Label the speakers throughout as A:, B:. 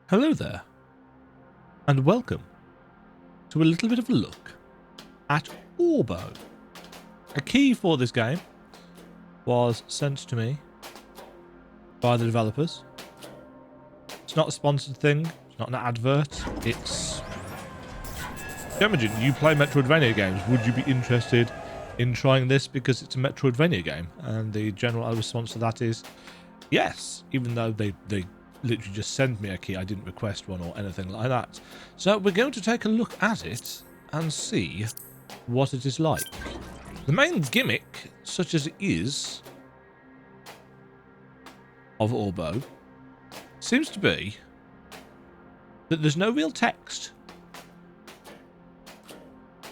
A: Hello there, and welcome to a little bit of a look at Oirbo. A key for this game was sent to me by the developers. It's not a sponsored thing, it's not an advert, it's... Demajen, you play metroidvania games, would you be interested in trying this because it's a metroidvania game? And the general response to that is yes, even though they literally just send me a key. I didn't request one or anything like that. So we're going to take a look at it and see what it is like. The main gimmick, such as it is, of Oirbo, seems to be that there's no real text.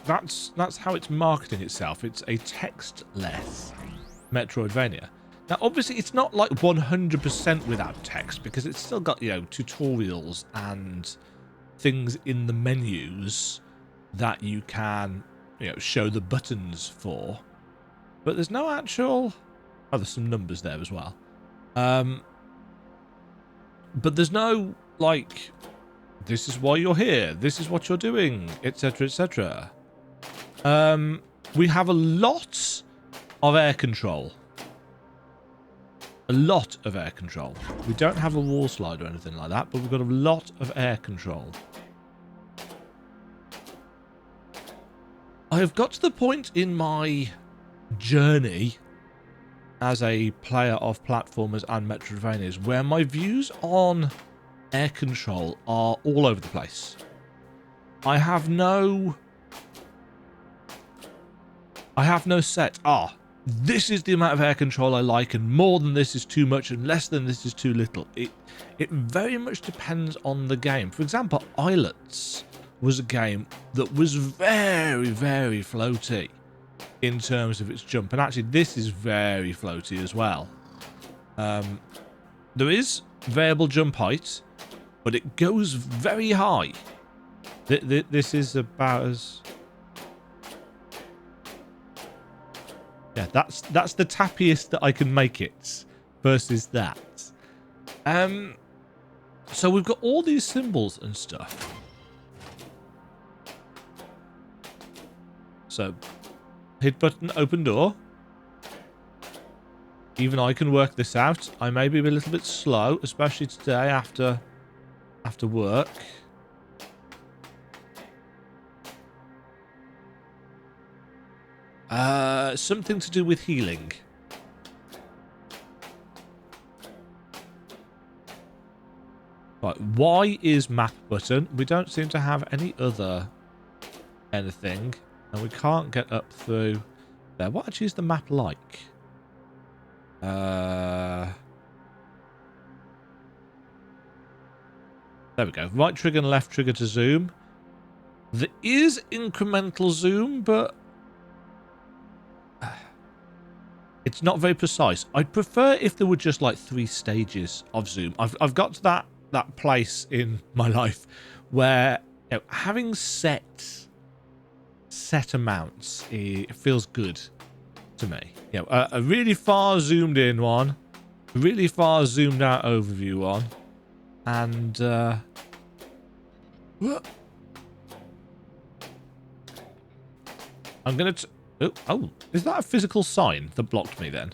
A: That's how it's marketing itself. It's a textless metroidvania. Now, obviously, it's not like 100% without text, because it's still got, you know, tutorials and things in the menus that you can, you know, show the buttons for. But there's no actual... Oh, there's some numbers there as well. But there's no, like, this is why you're here, this is what you're doing, etc., etc. We have a lot of air control. A lot of air control. We don't have a wall slide or anything like that, but we've got a lot of air control. I have got to the point in my journey as a player of platformers and metroidvanias where my views on air control are all over the place. I have no set. This is the amount of air control I like, and more than this is too much, and less than this is too little. It very much depends on the game. For example, Islets was a game that was very, very floaty in terms of its jump, and actually this is very floaty as well. There is variable jump height, but it goes very high. This is about as... Yeah, that's the tappiest that I can make it versus that. So we've got all these symbols and stuff. So, hit button, open door. Even I can work this out. I may be a little bit slow, especially today after work. Something to do with healing. Right, Y is map button. We don't seem to have any other anything. And we can't get up through there. What actually is the map like? There we go. Right trigger and left trigger to zoom. There is incremental zoom, but it's not very precise. I'd prefer if there were just like 3 stages of zoom. I've got to that place in my life where, you know, having set amounts, it feels good to me. You know, a really far zoomed in one, a really far zoomed out overview one, and I'm gonna oh, is that a physical sign that blocked me then?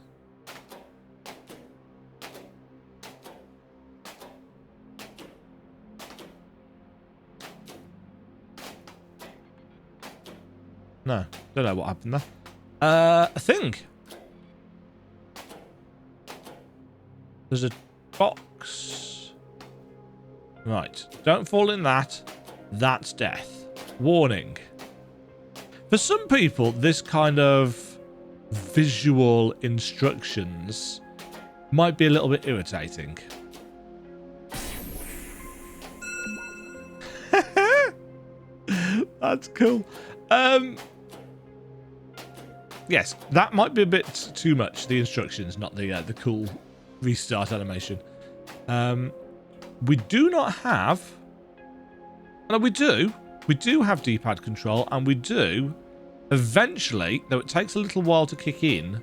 A: No, don't know what happened there. A thing. There's a box. Right, don't fall in that. That's death. Warning. For some people, this kind of visual instructions might be a little bit irritating. That's cool. Yes, that might be a bit too much, the instructions, not the cool restart animation. We do not have... No, we do have D-pad control, and we do, eventually, though it takes a little while to kick in,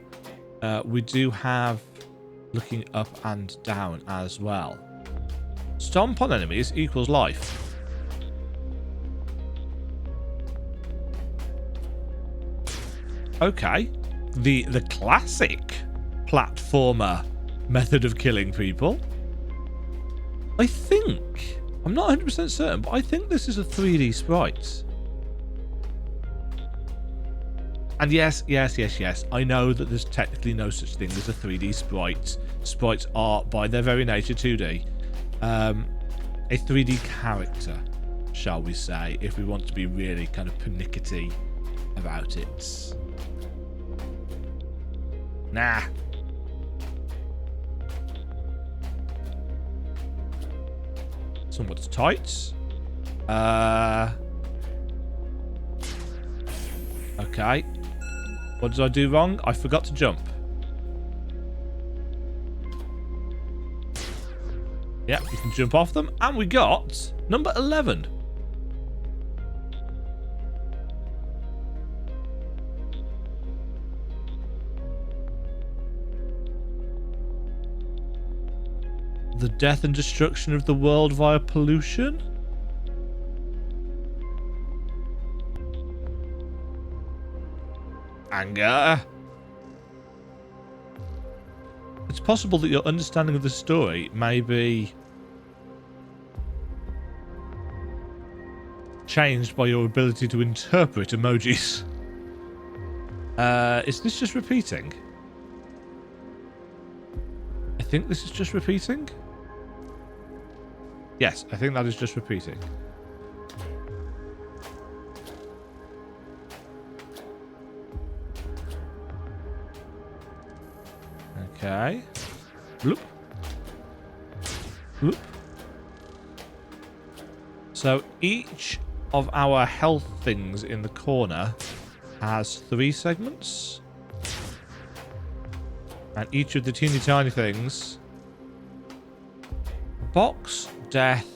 A: we do have looking up and down as well. Stomp on enemies equals life. Okay. The classic platformer method of killing people. I think, I'm not 100% certain, but I think this is a 3D sprite. And yes, I know that there's technically no such thing as a 3D sprite. Sprites are, by their very nature, 2D. A 3D character, shall we say, if we want to be really kind of pernickety about it. Nah. Somewhat tight. Okay. What did I do wrong? I forgot to jump. Yep, you can jump off them. And we got number 11. The death and destruction of the world via pollution? Anger. It's possible that your understanding of the story may be changed by your ability to interpret emojis. Is this just repeating? I think this is just repeating. Yes, I think that is just repeating. Okay. Bloop. Bloop. So each of our health things in the corner has 3 segments. And each of the teeny tiny things. Box, death,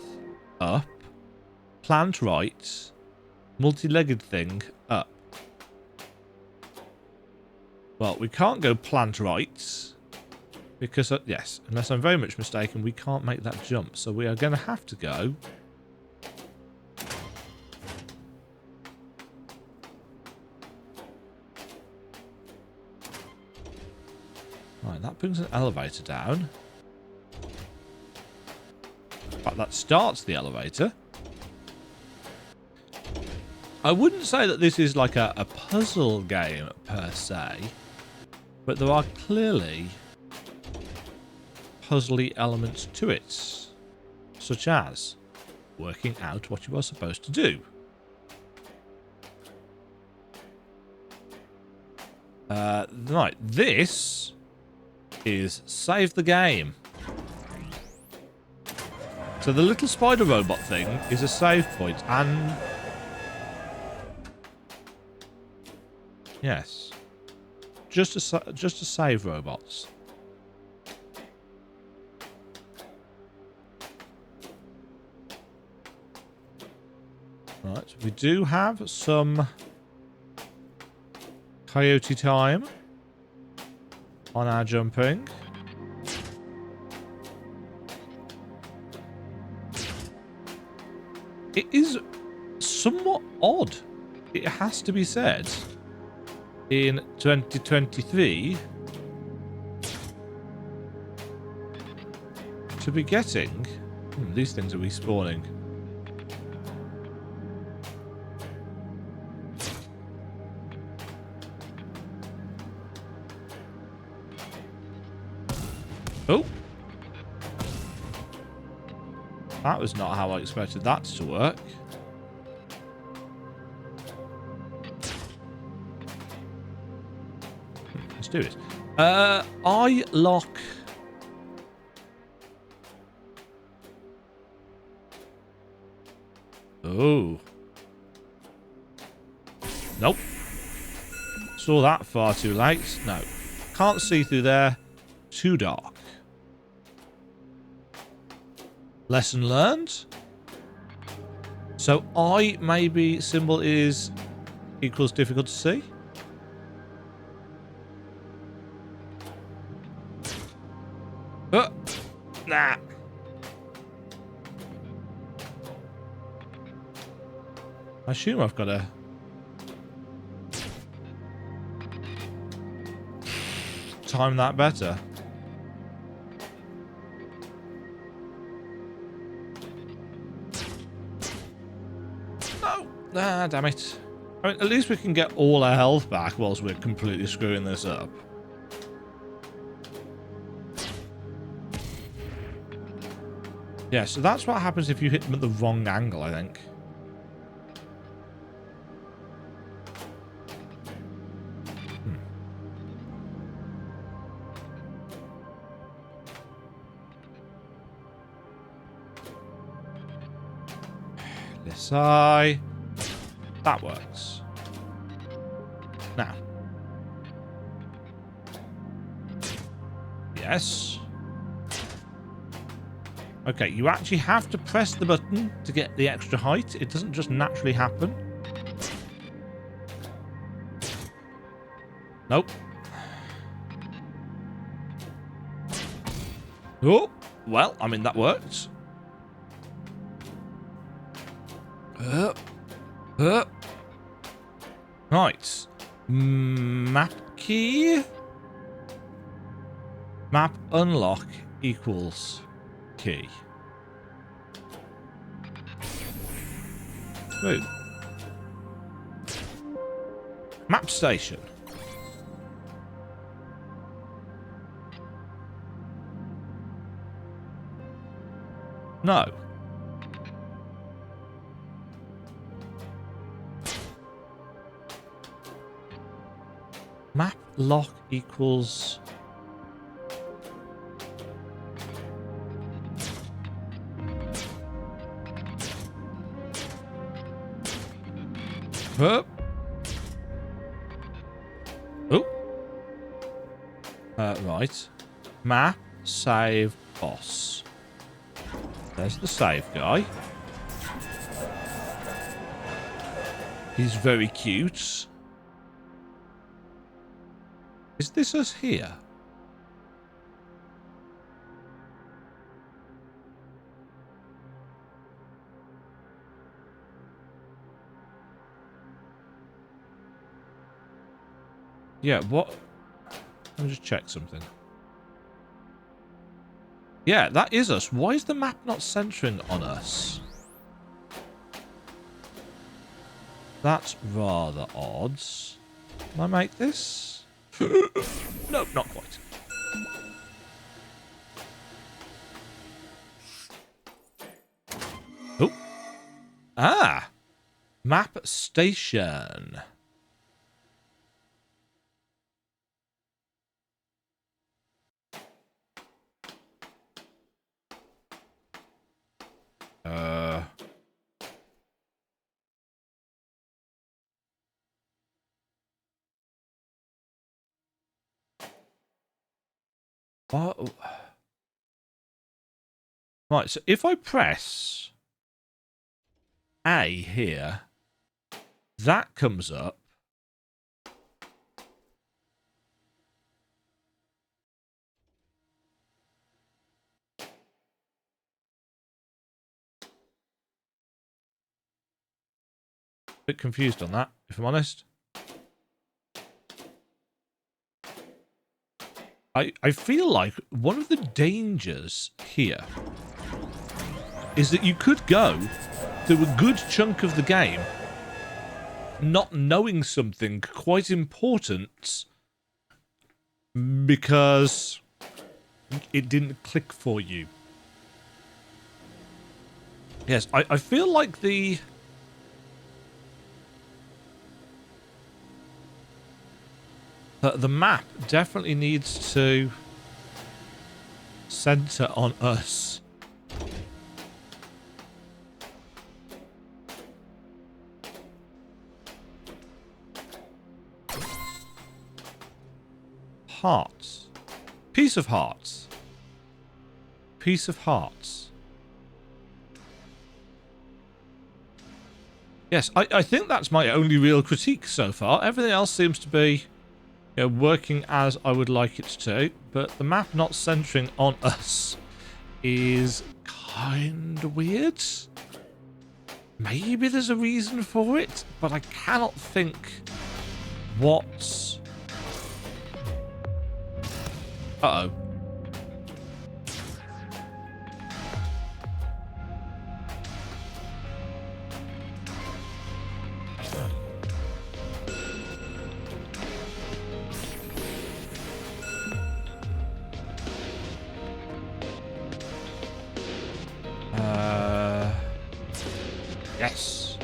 A: up. Plant right. Multi-legged thing, up. Well, we can't go plant right. Because, yes, unless I'm very much mistaken, we can't make that jump. So we are going to have to go... Right, that brings an elevator down. In fact, that starts the elevator. I wouldn't say that this is like a puzzle game per se, but there are clearly puzzly elements to it, such as working out what you are supposed to do. Right, this is save the game. So the little spider robot thing is a save point, and yes, just to save robots. Right, we do have some coyote time on our jumping. It is somewhat odd, it has to be said, in 2023 to be getting... these things are respawning. Oh! That was not how I expected that to work. Let's do it. I lock... Oh. Nope. Saw that far too late. No. Can't see through there. Too dark. Lesson learned. So I maybe symbol is equals difficult to see. Nah. I assume I've got to time that better. No! Ah, damn it. I mean, at least we can get all our health back whilst we're completely screwing this up. Yeah, so that's what happens if you hit them at the wrong angle, I think. This eye. That works. Now. Yes. Okay, you actually have to press the button to get the extra height. It doesn't just naturally happen. Nope. Oh, well, I mean, that works. Right. Map key. Map unlock equals key. Smooth. Map station. No. Map lock equals... Oh. Right. Map, save, boss. There's the save guy. He's very cute. Is this us here? Yeah, what? Let me just check something. Yeah, that is us. Why is the map not centering on us? That's rather odd. Can I make this? No, not quite. Oh. Ah. Map station. What? Right, so if I press A here, that comes up. Bit confused on that, if I'm honest. I feel like one of the dangers here is that you could go through a good chunk of the game not knowing something quite important because it didn't click for you. Yes, I feel like the map definitely needs to center on us. Hearts. Piece of hearts. Piece of hearts. Yes, I think that's my only real critique so far. Everything else seems to be working as I would like it to, but the map not centering on us is kind of weird. Maybe there's a reason for it, but I cannot think what... Uh-oh. Yes.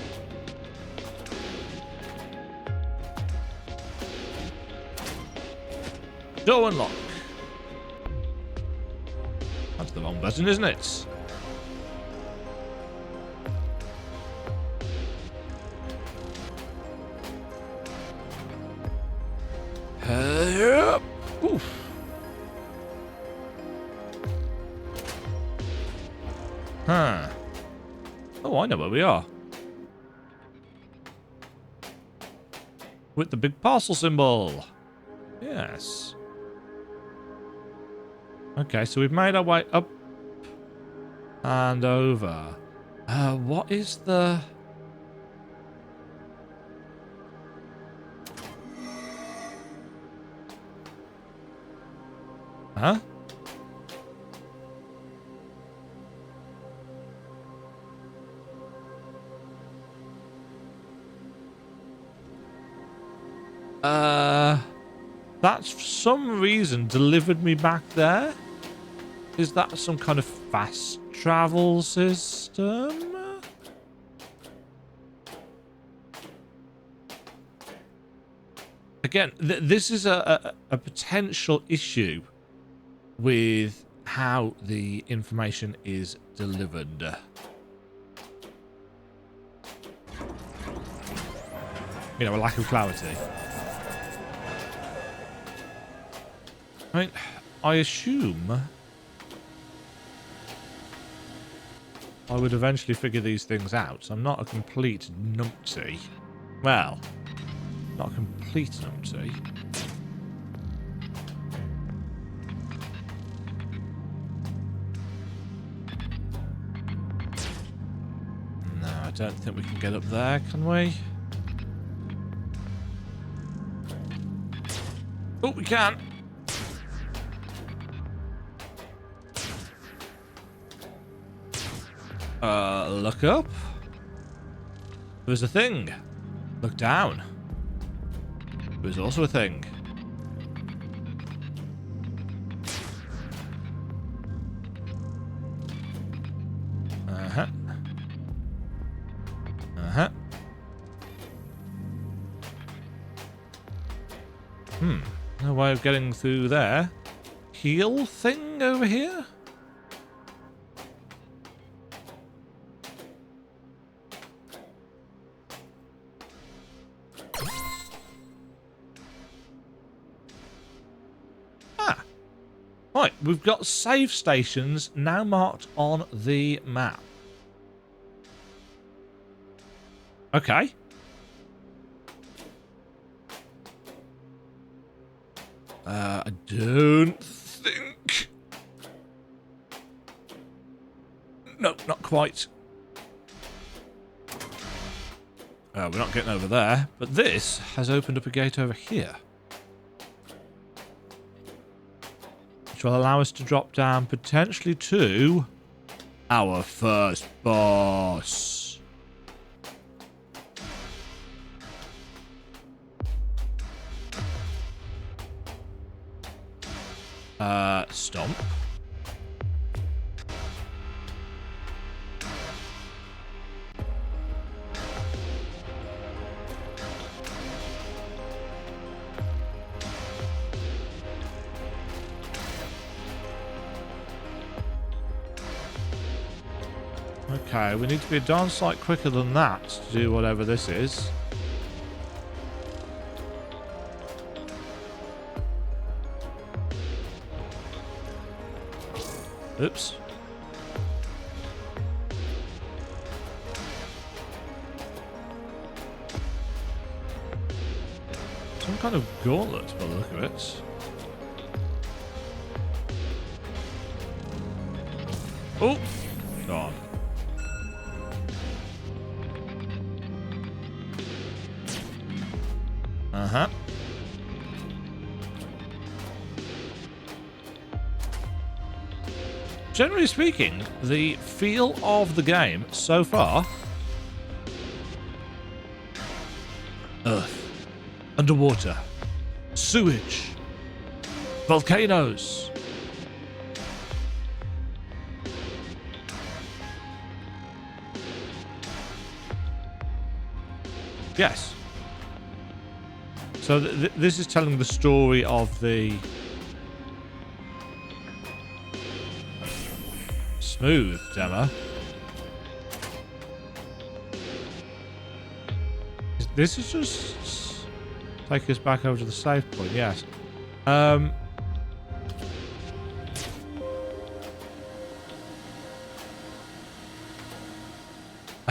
A: Door unlock. That's the wrong button, isn't it? Oof. Huh. Oh, I know where we are. With the big parcel symbol. Yes. Okay, so we've made our way up and over. What is the... Huh? That's for some reason delivered me back there. Is that some kind of fast travel system? Again, this is a potential issue with how the information is delivered. You know, a lack of clarity. I mean, I assume I would eventually figure these things out. I'm not a complete numpty. Well, not a complete numpty. No, I don't think we can get up there, can we? Oh, we can! Look up. There's a thing. Look down. There's also a thing. Uh-huh. Uh-huh. No way of getting through there. Heal thing over here? Right, we've got save stations now marked on the map. Okay. I don't think... No, not quite. We're not getting over there, but this has opened up a gate over here. Which will allow us to drop down potentially to our first boss. Stomp. Okay, we need to be a darn sight quicker than that to do whatever this is. Oops. Some kind of gauntlet by the look of it. Oh! God. Uh-huh. Generally speaking, the feel of the game so far... Earth. Underwater. Sewage. Volcanoes. Yes. So this is telling the story of the... Smooth, Dema. This is just... Take us back over to the save point, yes. I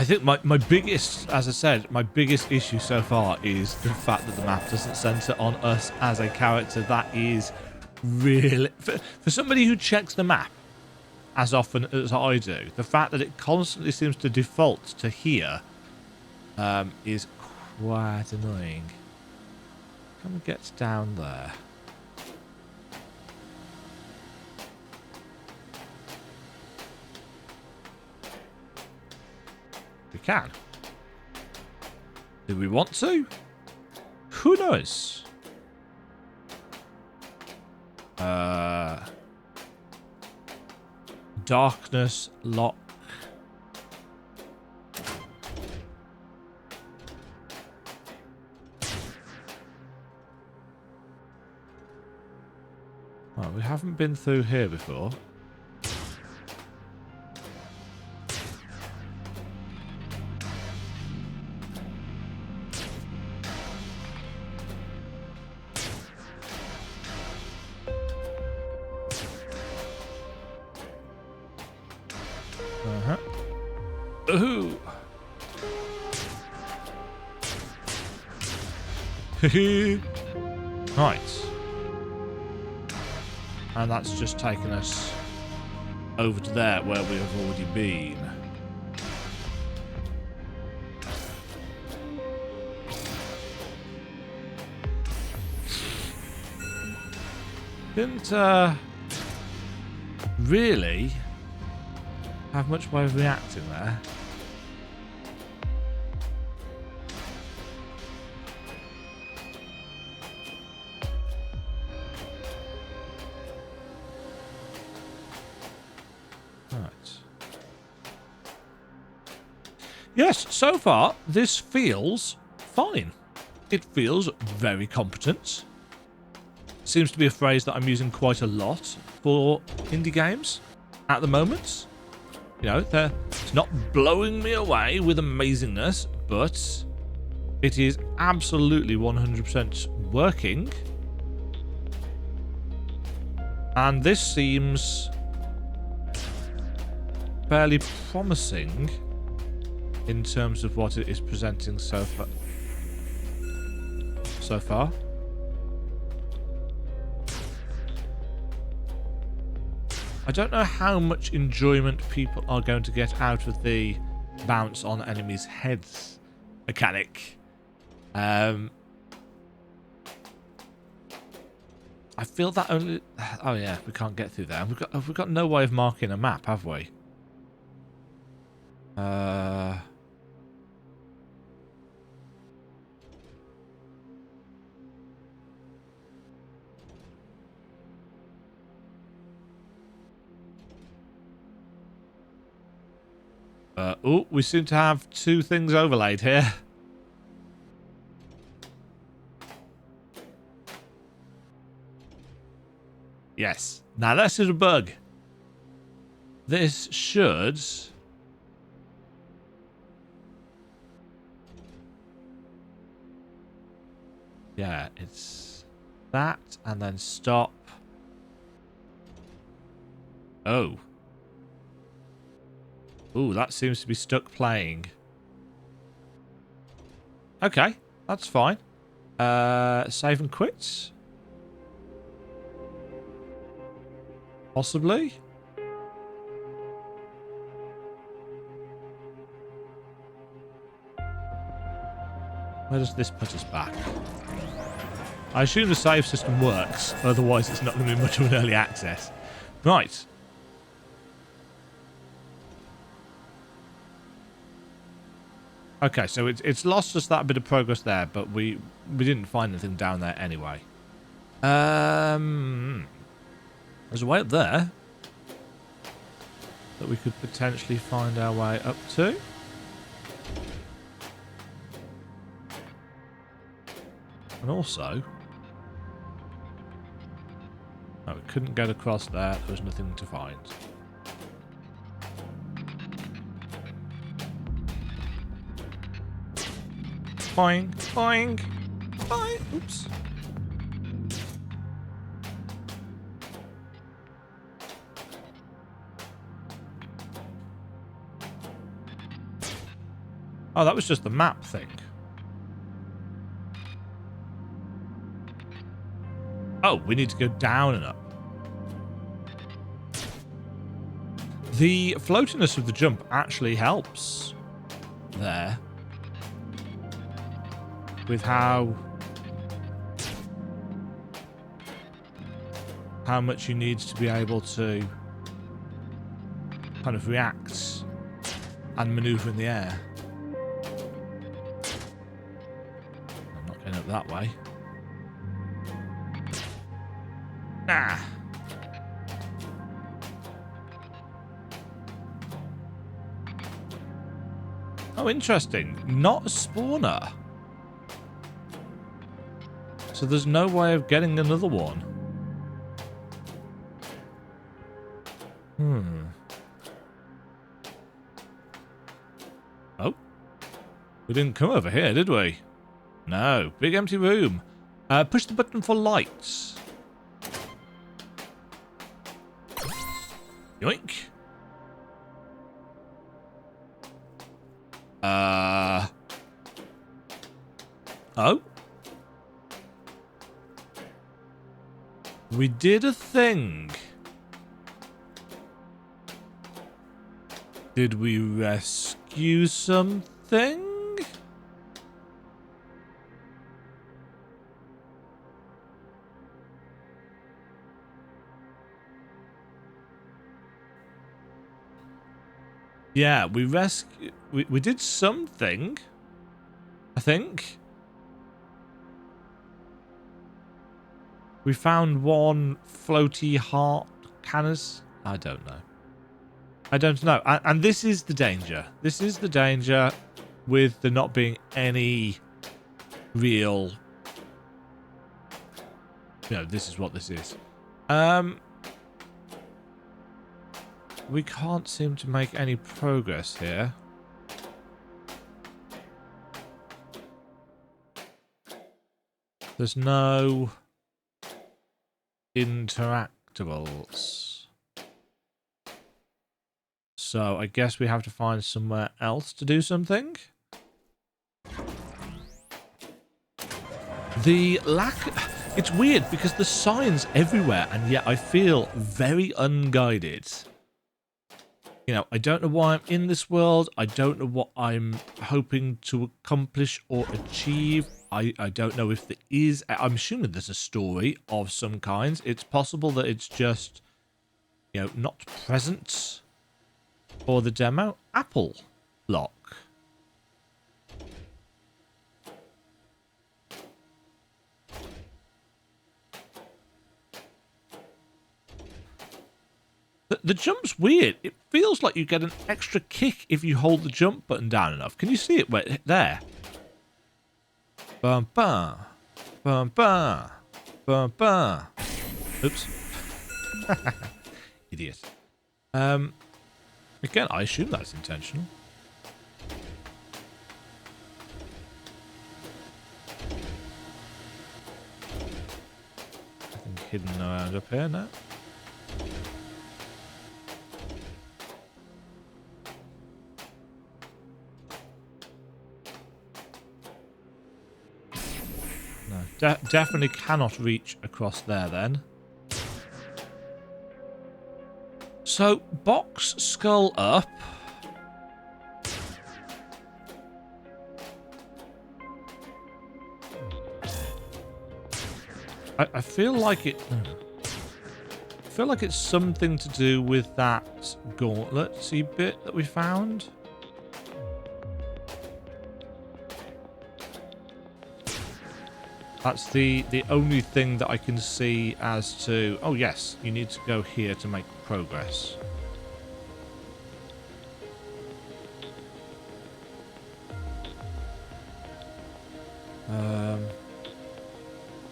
A: think my biggest, as I said, my biggest issue so far is the fact that the map doesn't center on us as a character. That is really... For somebody who checks the map as often as I do, the fact that it constantly seems to default to here is quite annoying. Can we get down there? We can. Do we want to? Who knows? Darkness lock. Oh, we haven't been through here before. Ooh. Right. And that's just taken us over to there where we have already been. Didn't really have much way of reacting there. Right. Yes, so far this feels fine. It feels very competent. Seems to be a phrase that I'm using quite a lot for indie games at the moment. You know, it's not blowing me away with amazingness, but it is absolutely 100% working. And this seems fairly promising in terms of what it is presenting so far. I don't know how much enjoyment people are going to get out of the bounce on enemies' heads mechanic. I feel that only... Oh yeah, we can't get through there. We've got no way of marking a map, have we? Oh, we seem to have two things overlaid here. Yes. Now this is a bug. This should... Yeah, it's that and then stop. Oh. Ooh, that seems to be stuck playing. Okay, that's fine. Save and quit? Possibly? Where does this put us back? I assume the save system works, otherwise it's not going to be much of an early access. Right. Okay, so it's lost us that bit of progress there, but we didn't find anything down there anyway. There's a way up there that we could potentially find our way up to. And also... no, we couldn't get across there. There was nothing to find. Boing, boing, boing. Oops. Oh, that was just the map thing. Oh, we need to go down and up. The floatiness of the jump actually helps there. With how much you need to be able to kind of react and maneuver in the air. I'm not going up that way. Ah. Oh, interesting. Not a spawner. So there's no way of getting another one. Oh. We didn't come over here, did we? No. Big empty room. Push the button for lights. Yoink. Oh. We did a thing. Did we rescue something? Yeah, we did something, I think. We found one floaty heart canners. I don't know. I don't know. And this is the danger. This is the danger with there not being any real... you know, this is what this is. We can't seem to make any progress here. There's no interactables. So I guess we have to find somewhere else to do something. The lack... it's weird because there's signs everywhere and yet I feel very unguided. You know, I don't know why I'm in this world. I don't know what I'm hoping to accomplish or achieve. I don't know if there is... I'm assuming there's a story of some kinds. It's possible that it's just, you know, not present for the demo. Apple lock. The jump's weird. It feels like you get an extra kick if you hold the jump button down enough. Can you see it there? Bum bum. Bum bum. Bum bum. Oops. Idiot. Again, I assume that's intentional. Nothing hidden around up here now. No. definitely cannot reach across there then. So, box skull up. I feel like it... I feel like it's something to do with that gauntlet-y bit that we found. That's the only thing that I can see as to... Oh, yes, you need to go here to make progress.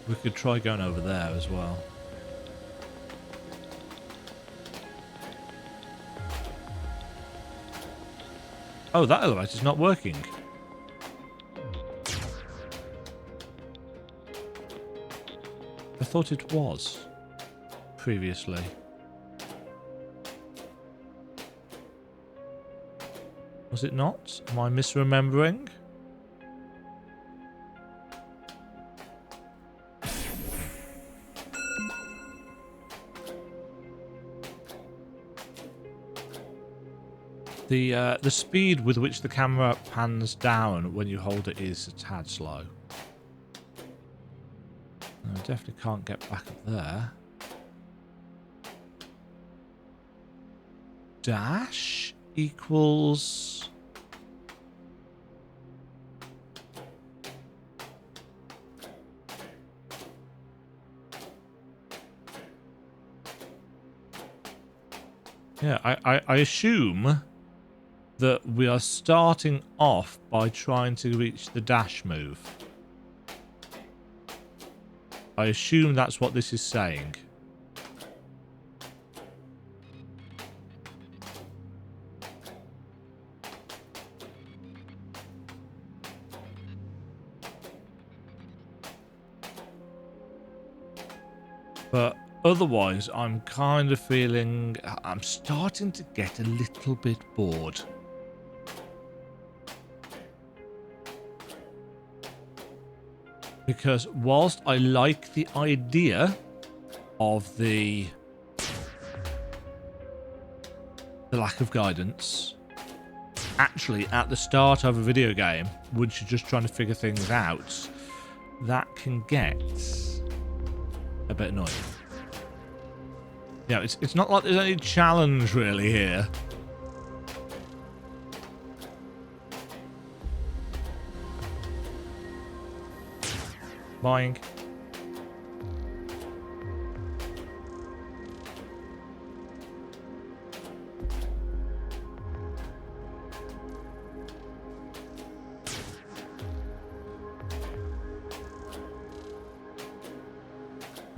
A: We could try going over there as well. Oh, that elevator's not working. I thought it was previously. Was it not? Am I misremembering? The speed with which the camera pans down when you hold it is a tad slow. I definitely can't get back up there. Dash equals... Yeah, I assume that we are starting off by trying to reach the dash move. I assume that's what this is saying. But otherwise, I'm kind of feeling... I'm starting to get a little bit bored. Because whilst I like the idea of the lack of guidance, actually at the start of a video game, once you're just trying to figure things out, that can get a bit annoying. Yeah, it's not like there's any challenge really here. Boing.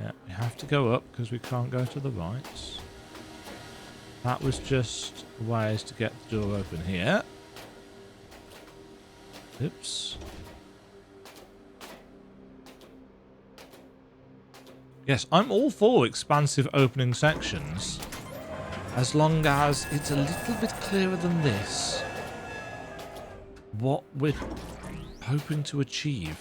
A: Yeah, we have to go up because we can't go to the right. That was just ways to get the door open here. Oops. Yes, I'm all for expansive opening sections, as long as it's a little bit clearer than this what we're hoping to achieve.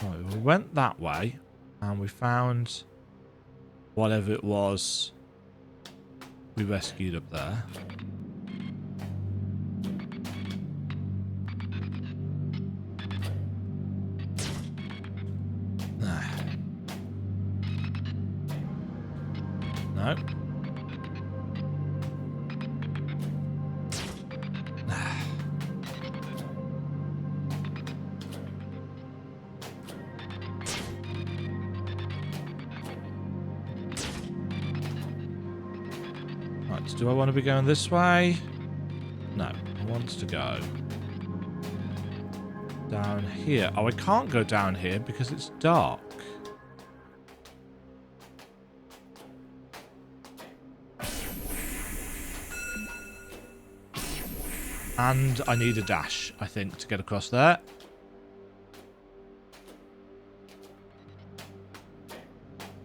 A: Right, we went that way, and we found whatever it was we rescued up there. No. Right, do I want to be going this way? No, I want to go down here. Oh, I can't go down here because it's dark. And I need a dash, I think, to get across there.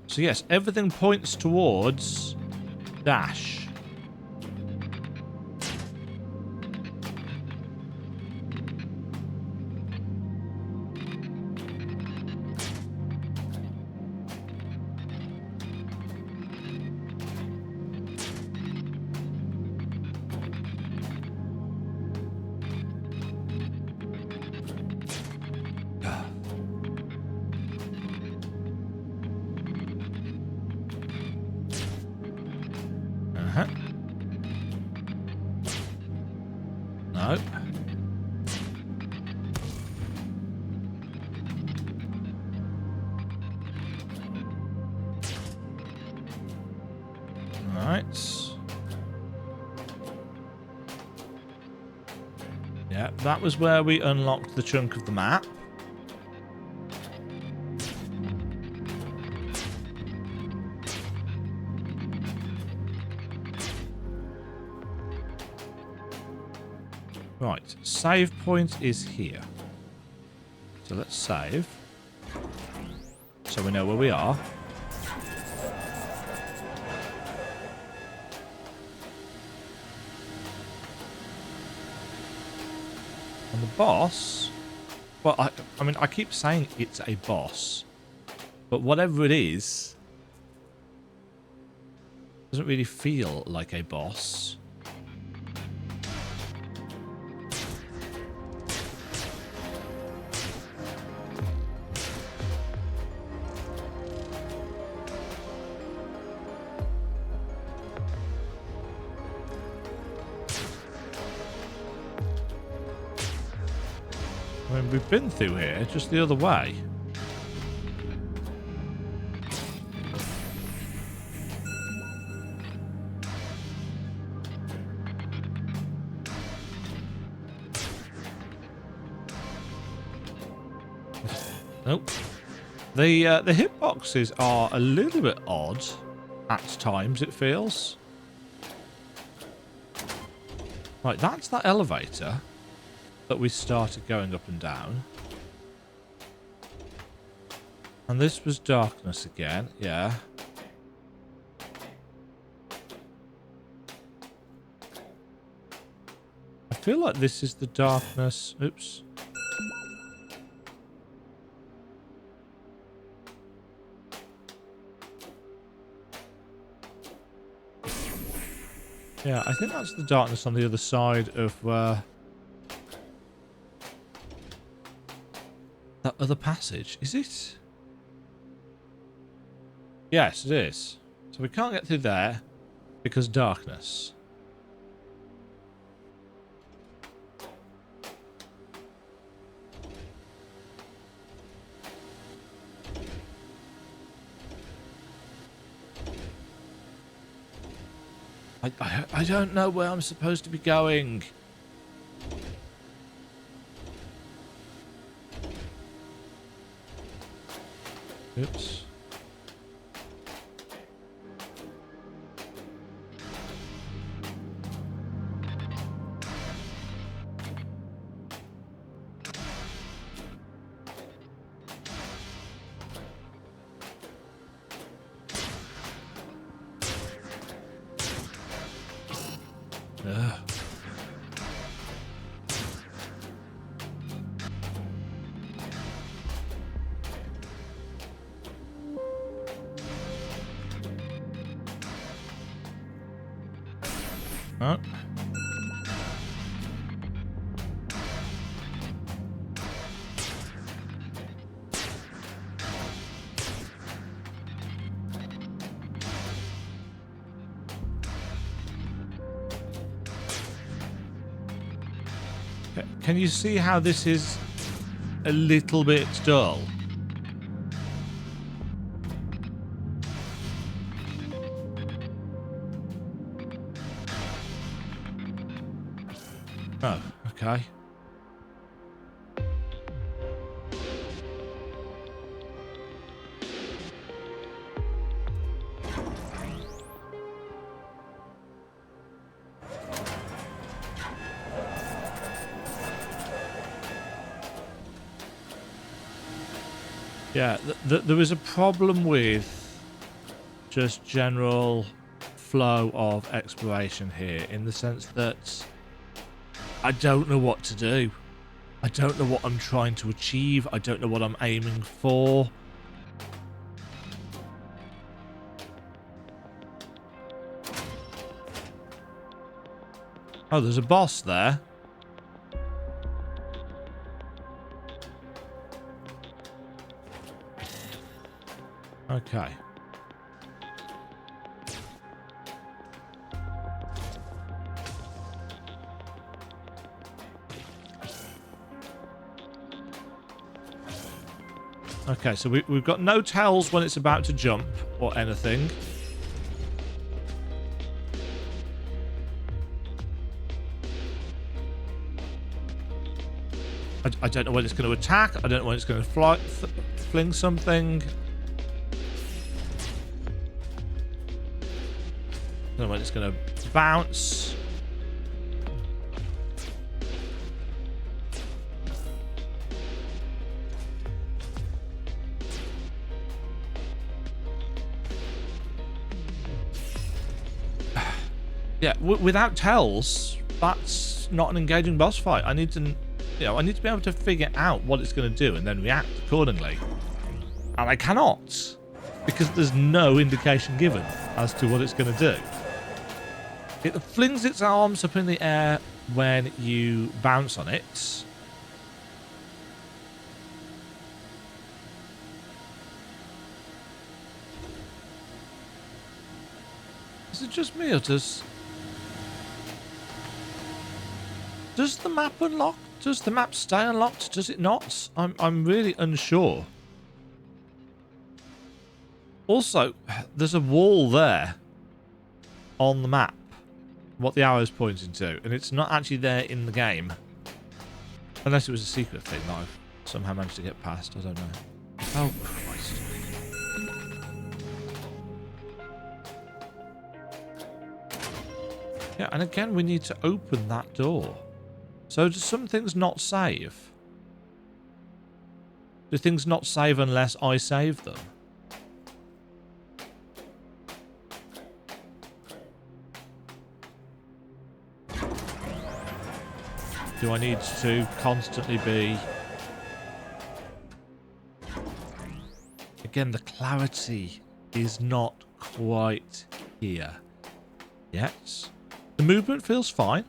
A: So yes, everything points towards dash. Right. Yeah, that was where we unlocked the chunk of the map. Right, save point is here. So let's save. So we know where we are. And the boss... Well, I mean, I keep saying it's a boss. But whatever it is... doesn't really feel like a boss. I mean, we've been through here, just the other way. Nope. The hitboxes are a little bit odd at times, it feels. Right, that's that elevator that we started going up and down. And this was darkness again, yeah. I feel like this is the darkness. Oops. Yeah, I think that's the darkness on the other side of that other passage. Is it? Yes, it is. So we can't get through there because darkness. I don't know where I'm supposed to be going. Oops. Ugh. Oh. Can you see how this is a little bit dull? Oh, okay. Yeah, there was a problem with just general flow of exploration here, in the sense that I don't know what to do. I don't know what I'm trying to achieve. I don't know what I'm aiming for. Oh, there's a boss there. Okay. Okay, so we've got no tells when it's about to jump or anything. I don't know when it's going to attack. I don't know when it's going to fling something. I don't know when it's going to bounce. Yeah, without tells, that's not an engaging boss fight. I need to, I need to be able to figure out what it's going to do and then react accordingly. And I cannot, because there's no indication given as to what it's going to do. It flings its arms up in the air when you bounce on it. Is it just me, or does the map unlock? Does the map stay unlocked? Does it not? I'm really unsure. Also, there's a wall there on the map, what the arrow's pointing to, and it's not actually there in the game. Unless it was a secret thing that I've somehow managed to get past. I don't know. Oh, Christ. Yeah, and again, we need to open that door. So do some things not save? Do things not save unless I save them? Do I need to constantly be... Again, the clarity is not quite here yet. The movement feels fine.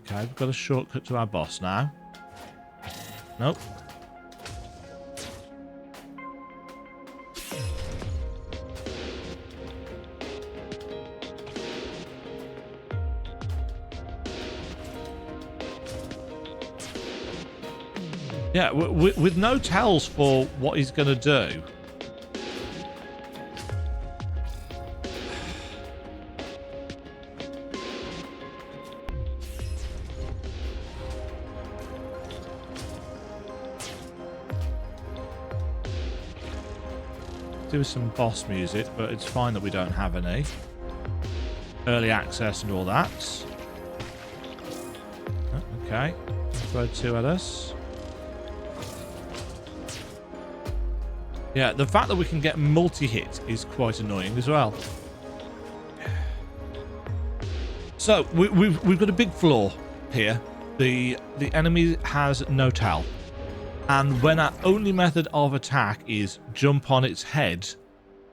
A: Okay, we've got a shortcut to our boss now. Nope. Yeah, with no tells for what he's going to do. Do some boss music, but it's fine that we don't have any. Early access and all that. Oh, okay. Throw two at us. Yeah, the fact that we can get multi-hit is quite annoying as well. So, we've got a big flaw here. The enemy has no tell. And when our only method of attack is jump on its head,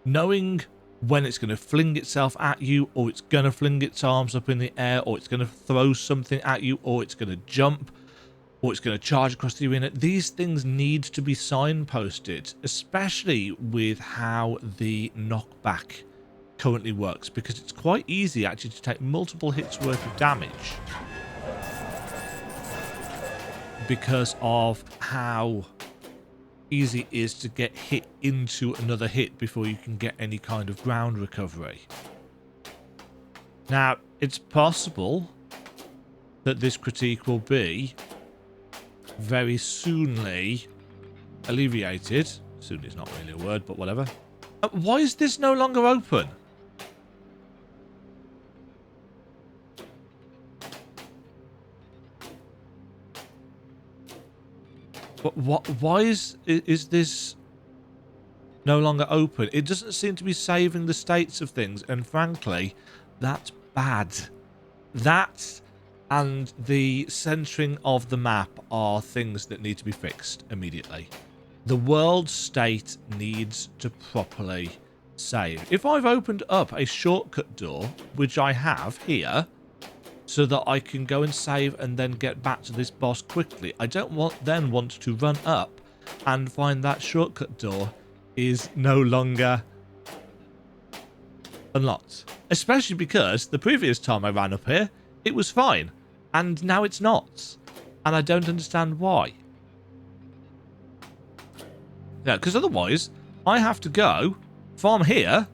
A: knowing when it's going to fling itself at you, or it's going to fling its arms up in the air, or it's going to throw something at you, or it's going to jump, or it's going to charge across the arena, these things need to be signposted, especially with how the knockback currently works, because it's quite easy actually to take multiple hits worth of damage because of how easy it is to get hit into another hit before you can get any kind of ground recovery. Now, it's possible that this critique will be very soonly alleviated. Soon is not really a word, but whatever. Why is this no longer open? Why is this no longer open? It doesn't seem to be saving the states of things, and frankly, that's bad. That and the centering of the map are things that need to be fixed immediately. The world state needs to properly save. If I've opened up a shortcut door, which I have here, so that I can go and save and then get back to this boss quickly, I don't want to run up and find that shortcut door is no longer unlocked. Especially because the previous time I ran up here, it was fine. And now it's not. And I don't understand why. Yeah, because otherwise, I have to go from here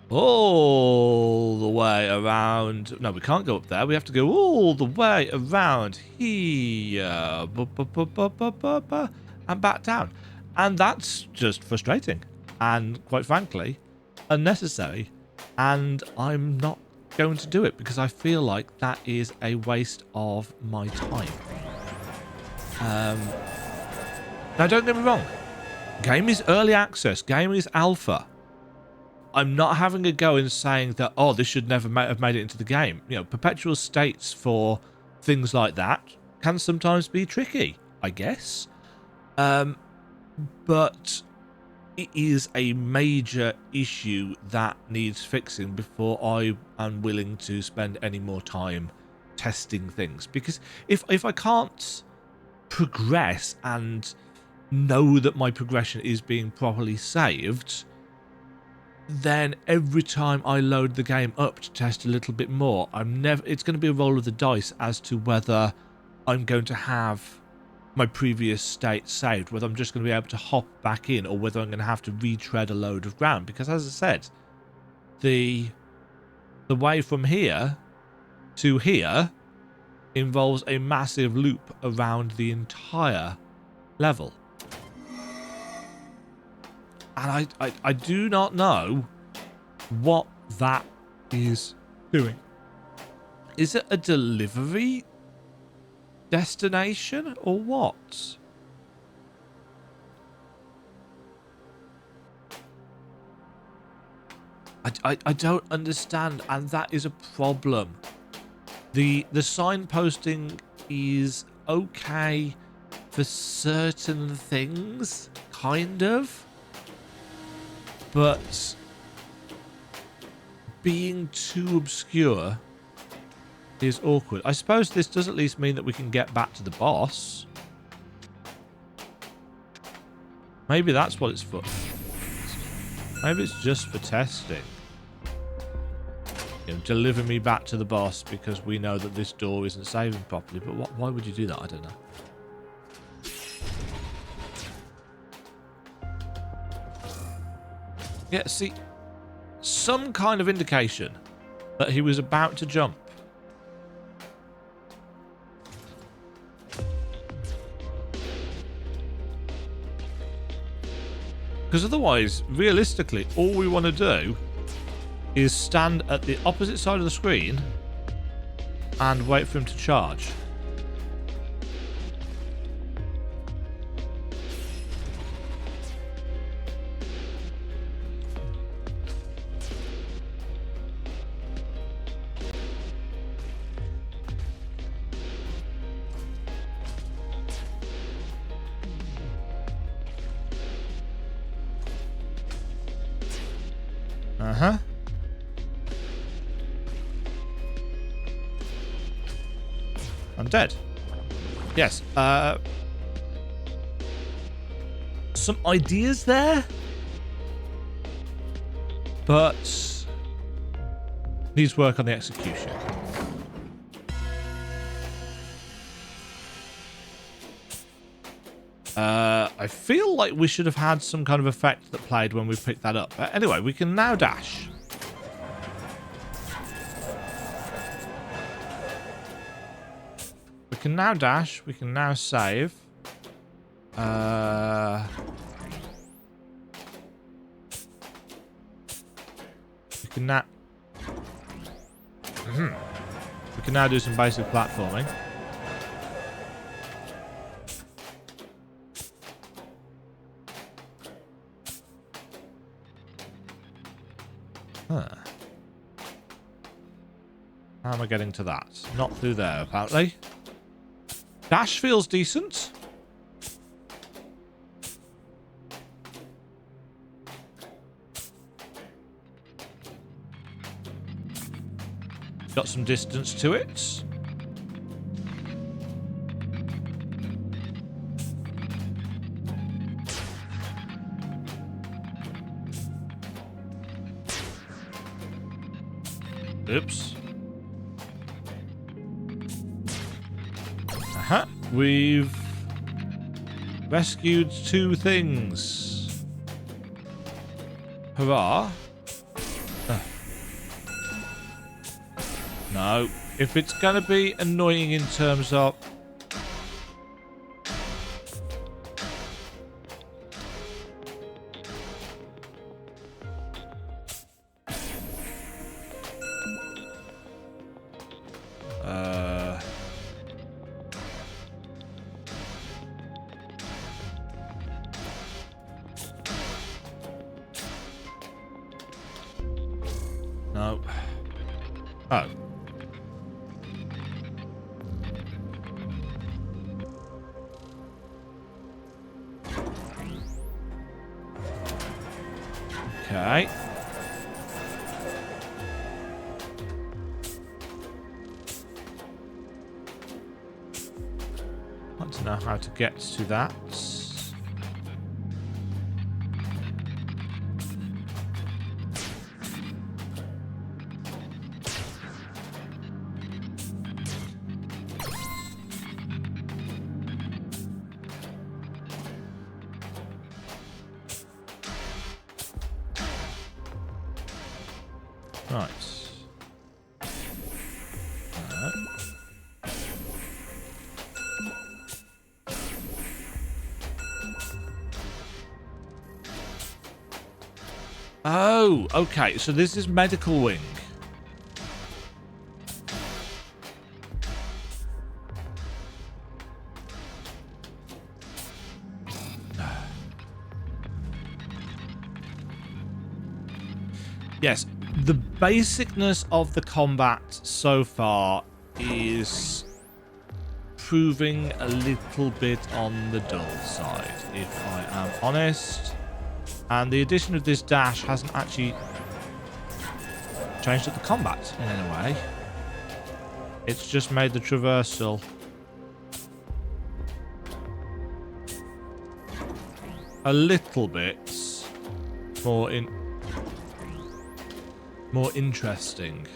A: all the way around. No, we can't go up there. We have to go all the way around here. And back down. And that's just frustrating. And quite frankly, unnecessary. And I'm not going to do it because I feel like that is a waste of my time. Now, don't get me wrong. Game is early access. Game is alpha. I'm not having a go and saying that, oh, this should never have made it into the game. You know, perpetual states for things like that can sometimes be tricky, I guess. But it is a major issue that needs fixing before I am willing to spend any more time testing things. Because if I can't progress and know that my progression is being properly saved, then every time I load the game up to test a little bit more, it's going to be a roll of the dice as to whether I'm going to have my previous state saved, whether I'm just going to be able to hop back in, or whether I'm going to have to retread a load of ground. Because as I said, the way from here to here involves a massive loop around the entire level. And I do not know what that is doing. Is it a delivery destination or what? I don't understand, and that is a problem. The signposting is okay for certain things, kind of. But being too obscure is awkward. I suppose this does at least mean that we can get back to the boss. Maybe that's what it's for. Maybe it's just for testing. You know, deliver me back to the boss because we know that this door isn't saving properly. But why would you do that? I don't know. Yeah, see, some kind of indication that he was about to jump. Because otherwise, realistically, all we want to do is stand at the opposite side of the screen and wait for him to charge. Uh-huh. I'm dead. Yes. Some ideas there, but needs work on the execution. I feel like we should have had some kind of effect that played when we picked that up. Anyway, we can now dash. We can now dash. We can now save. We can now... We can now do some basic platforming. Huh. How am I getting to that? Not through there, apparently. Dash feels decent. Got some distance to it. Oops. Uh-huh. We've rescued 2 things. Hurrah. No. If it's going to be annoying in terms of... No. Oh. Okay. Want to know how to get to that. Right. Oh, okay. So this is medical wing. Yes, the basicness of the combat so far is proving a little bit on the dull side, if I am honest. And the addition of this dash hasn't actually changed up the combat in any way. It's just made the traversal a little bit more interesting.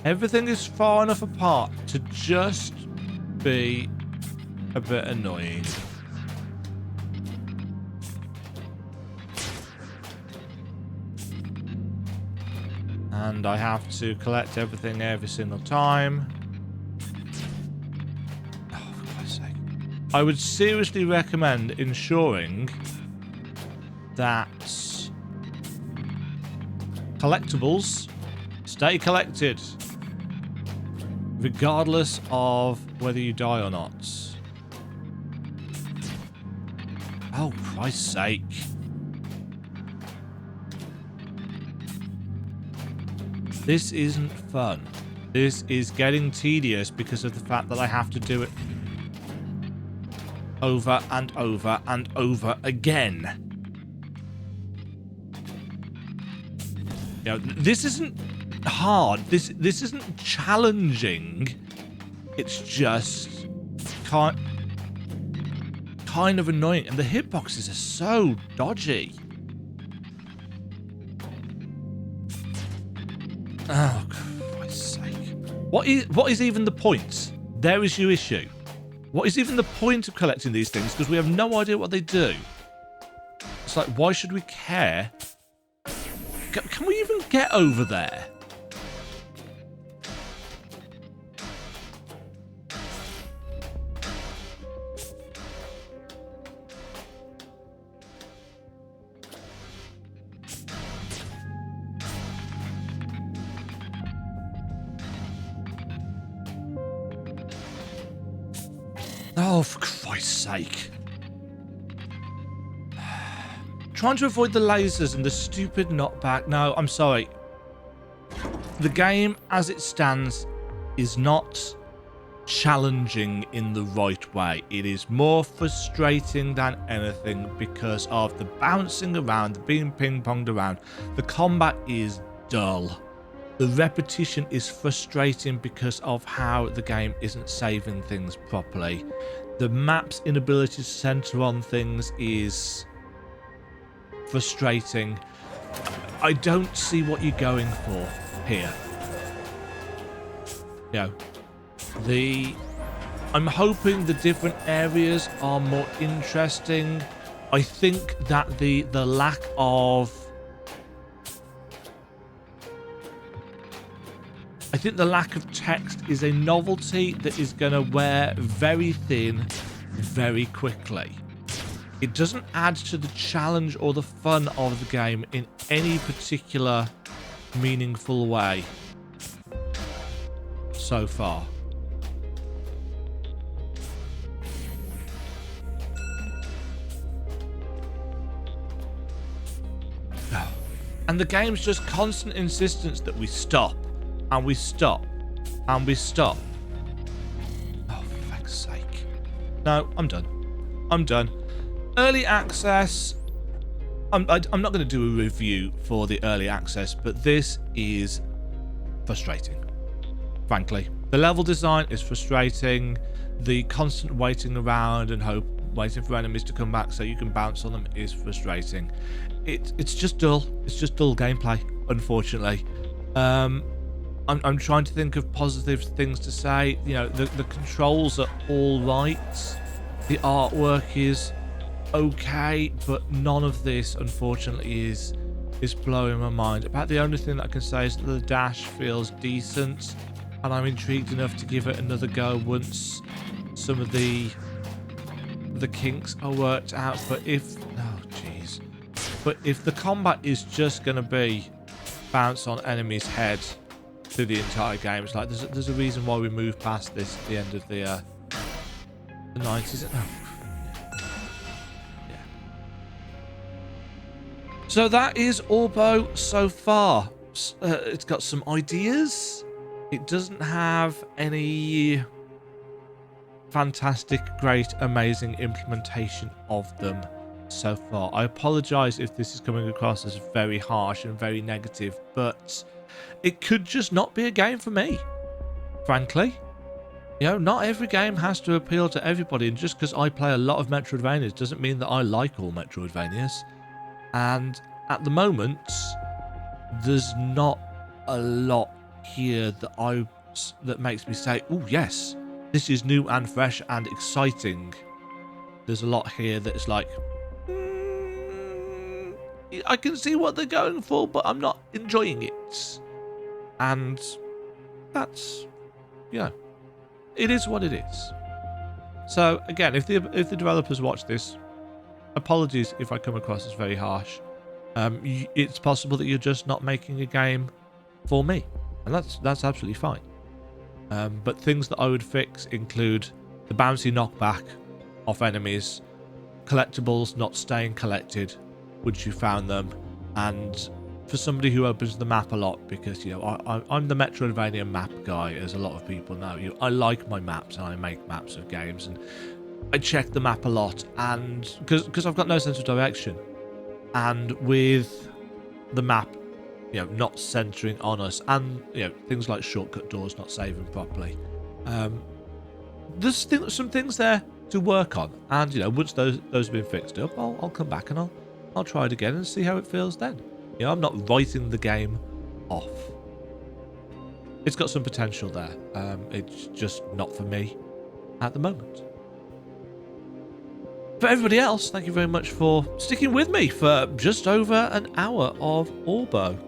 A: Everything is far enough apart to just be a bit annoying. And I have to collect everything every single time. Oh, for Christ's sake. I would seriously recommend ensuring that collectibles stay collected, regardless of whether you die or not. Oh, for Christ's sake. This isn't fun. This is getting tedious because of the fact that I have to do it over and over and over again. You know, this isn't hard. This isn't challenging. It's just kind of annoying, and the hitboxes are so dodgy. Oh, for Christ's sake. What is even the point? There is your issue. What is even the point of collecting these things? Because we have no idea what they do. It's like, why should we care? Can we even get over there? Oh, for Christ's sake. Trying to avoid the lasers and the stupid knockback. No, I'm sorry. The game, as it stands, is not challenging in the right way. It is more frustrating than anything because of the bouncing around, the being ping-ponged around. The combat is dull. The repetition is frustrating because of how the game isn't saving things properly. The map's inability to center on things is frustrating. I don't see what you're going for here. You know, I'm hoping the different areas are more interesting. I think that the lack of... I think the lack of text is a novelty that is going to wear very thin very quickly. It doesn't add to the challenge or the fun of the game in any particular meaningful way so far. And the game's just constant insistence that we stop. And we stop. And we stop. Oh, for fuck's sake. No, I'm done. I'm done. Early access. I'm not going to do a review for the early access, but this is frustrating. Frankly. The level design is frustrating. The constant waiting around and waiting for enemies to come back so you can bounce on them is frustrating. It's just dull. It's just dull gameplay, unfortunately. I'm trying to think of positive things to say. You know, the controls are all right. The artwork is okay, but none of this, unfortunately, is blowing my mind. About the only thing that I can say is that the dash feels decent, and I'm intrigued enough to give it another go once some of the kinks are worked out. But if the combat is just going to be bounce on enemies' heads through the entire game, it's like there's a reason why we moved past this at the end of the 90s. Oh. Yeah. So that is Oirbo so far. It's got some ideas. It doesn't have any fantastic, great, amazing implementation of them so far. I apologize if this is coming across as very harsh and very negative, but it could just not be a game for me, frankly. You know, not every game has to appeal to everybody, and just because I play a lot of metroidvanias doesn't mean that I like all metroidvanias. And at the moment, there's not a lot here that makes me say, oh yes, this is new and fresh and exciting. There's a lot here that's like, I can see what they're going for, but I'm not enjoying it. And that's, yeah, it is what it is. So again, if the developers watch this, apologies if I come across as very harsh. It's possible that you're just not making a game for me, and that's absolutely fine. But things that I would fix include the bouncy knockback off enemies, collectibles not staying collected once you found them, and for somebody who opens the map a lot, because you know I'm the Metroidvania map guy, as a lot of people know. I like my maps and I make maps of games, and I check the map a lot, and because I've got no sense of direction, and with the map, you know, not centering on us, and you know, things like shortcut doors not saving properly, there's some things there to work on, and you know, once those have been fixed up, I'll come back and I'll try it again and see how it feels then. You know, I'm not writing the game off. It's got some potential there. It's just not for me at the moment. For everybody else, thank you very much for sticking with me for just over an hour of Oirbo.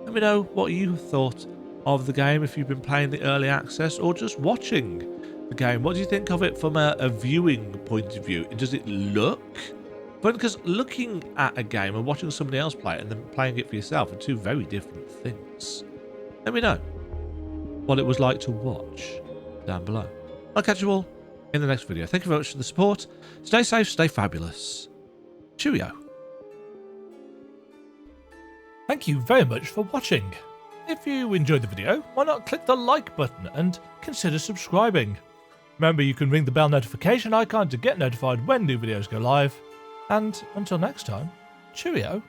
A: Let me know what you thought of the game, if you've been playing the early access or just watching the game. What do you think of it from a viewing point of view? Does it look fun? Because looking at a game and watching somebody else play it and then playing it for yourself are two very different things. Let me know what it was like to watch down below. I'll catch you all in the next video. Thank you very much for the support. Stay safe, stay fabulous. Cheerio. Thank you very much for watching. If you enjoyed the video, why not click the like button and consider subscribing. Remember, you can ring the bell notification icon to get notified when new videos go live. And until next time, cheerio.